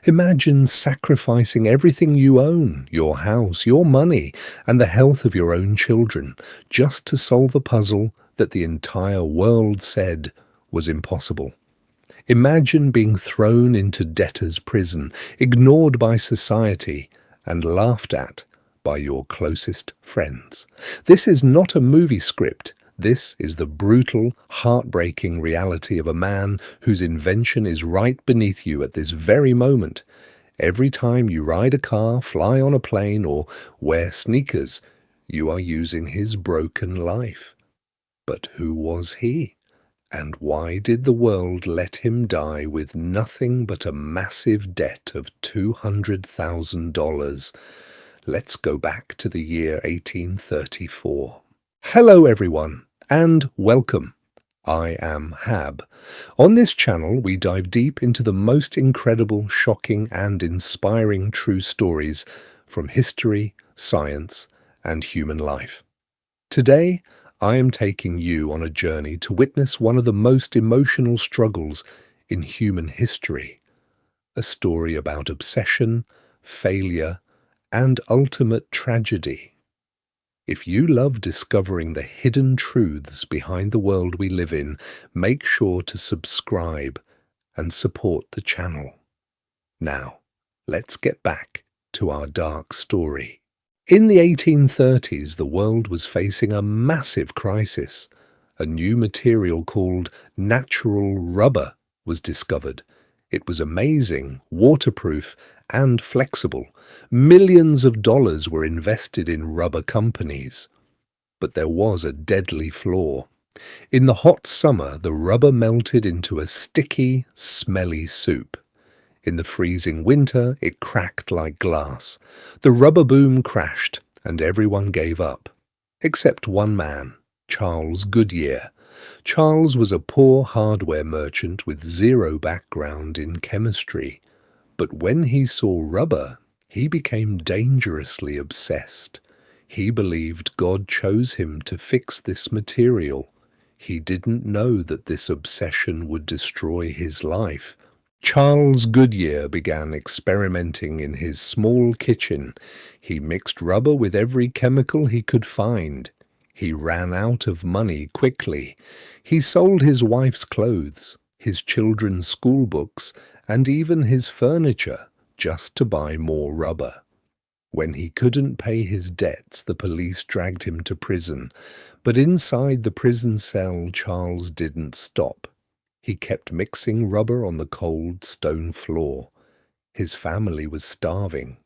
Imagine sacrificing everything you own, your house, your money, and the health of your own children, just to solve a puzzle that the entire world said was impossible. Imagine being thrown into debtor's prison, ignored by society, and laughed at by your closest friends. This is not a movie script. This is the brutal, heartbreaking reality of a man whose invention is right beneath you at this very moment. Every time you ride a car, fly on a plane, or wear sneakers, you are using his broken life. But who was he? And why did the world let him die with nothing but a massive debt of $200,000? Let's go back to the year 1834. Hello everyone, and welcome. I am Hab. On this channel, we dive deep into the most incredible, shocking, and inspiring true stories from history, science, and human life. Today, I am taking you on a journey to witness one of the most emotional struggles in human history. A story about obsession, failure, and ultimate tragedy. If you love discovering the hidden truths behind the world we live in, make sure to subscribe and support the channel. Now, let's get back to our dark story. In the 1830s, the world was facing a massive crisis. A new material called natural rubber was discovered. It was amazing, waterproof, and flexible. Millions of dollars were invested in rubber companies. But there was a deadly flaw. In the hot summer, the rubber melted into a sticky, smelly soup. In the freezing winter, it cracked like glass. The rubber boom crashed, and everyone gave up. Except one man, Charles Goodyear. Charles was a poor hardware merchant with zero background in chemistry. But when he saw rubber, he became dangerously obsessed. He believed God chose him to fix this material. He didn't know that this obsession would destroy his life. Charles Goodyear began experimenting in his small kitchen. He mixed rubber with every chemical he could find. He ran out of money quickly. He sold his wife's clothes, his children's school books, and even his furniture just to buy more rubber. When he couldn't pay his debts, the police dragged him to prison. But inside the prison cell, Charles didn't stop. He kept mixing rubber on the cold stone floor. His family was starving.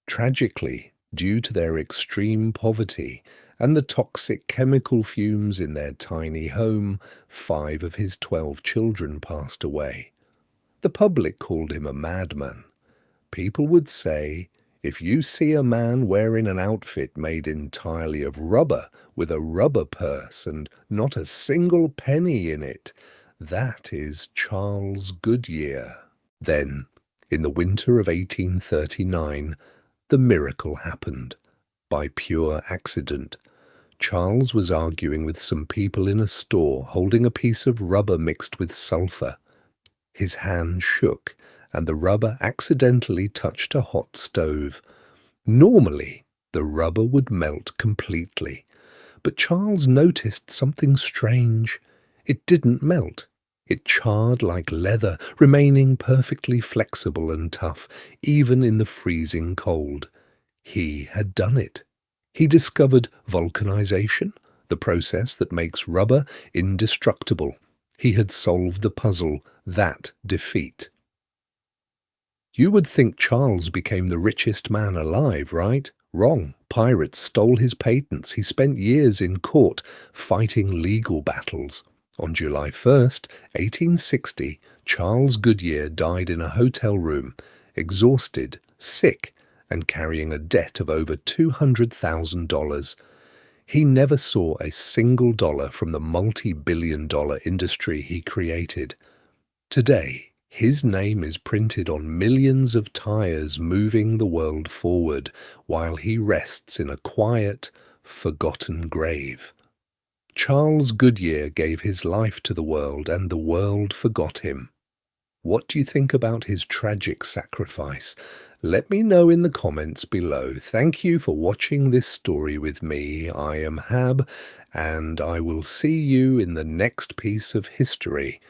Tragically, due to their extreme poverty and the toxic chemical fumes in their tiny home, 5 of his 12 children passed away. The public called him a madman. People would say, if you see a man wearing an outfit made entirely of rubber with a rubber purse and not a single penny in it, that is Charles Goodyear. Then, in the winter of 1839, the miracle happened. By pure accident, Charles was arguing with some people in a store holding a piece of rubber mixed with sulfur. His hand shook, and the rubber accidentally touched a hot stove. Normally, the rubber would melt completely, but Charles noticed something strange. It didn't melt. It charred like leather, remaining perfectly flexible and tough, even in the freezing cold. He had done it. He discovered vulcanization, the process that makes rubber indestructible. He had solved the puzzle, that defeat. You would think Charles became the richest man alive, right? Wrong. Pirates stole his patents. He spent years in court fighting legal battles. On July 1st, 1860, Charles Goodyear died in a hotel room, exhausted, sick, and carrying a debt of over $200,000. He never saw a single dollar from the multi-billion-dollar industry he created. Today, his name is printed on millions of tires moving the world forward, while he rests in a quiet, forgotten grave. Charles Goodyear gave his life to the world, and the world forgot him. What do you think about his tragic sacrifice? Let me know in the comments below. Thank you for watching this story with me. I am Hab, and I will see you in the next piece of history.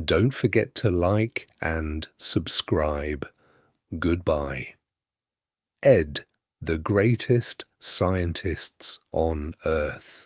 Don't forget to like and subscribe. Goodbye. Ed, the greatest scientists on Earth.